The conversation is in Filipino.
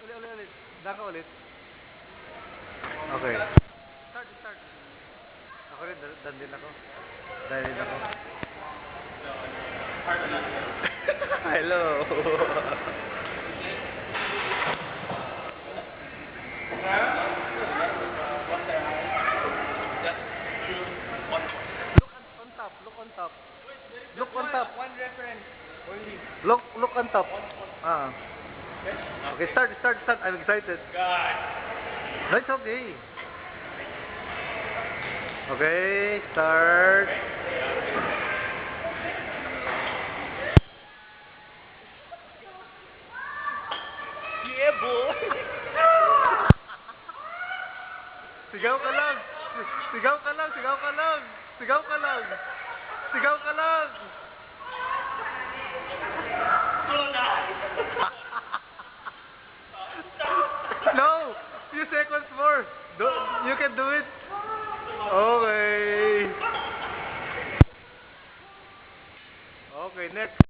Ulit. Daka ulit. Okay. Start. Ako rin, dan din ako. Dahil din ako. Hello. Look on top. Look on top. One reference only. Look on top. Okay, start. I'm excited. God. No, it's okay. Okay, start. Yeah, boy. Sigaw ka lang. No, few seconds more. You can do it. Okay. Okay, next.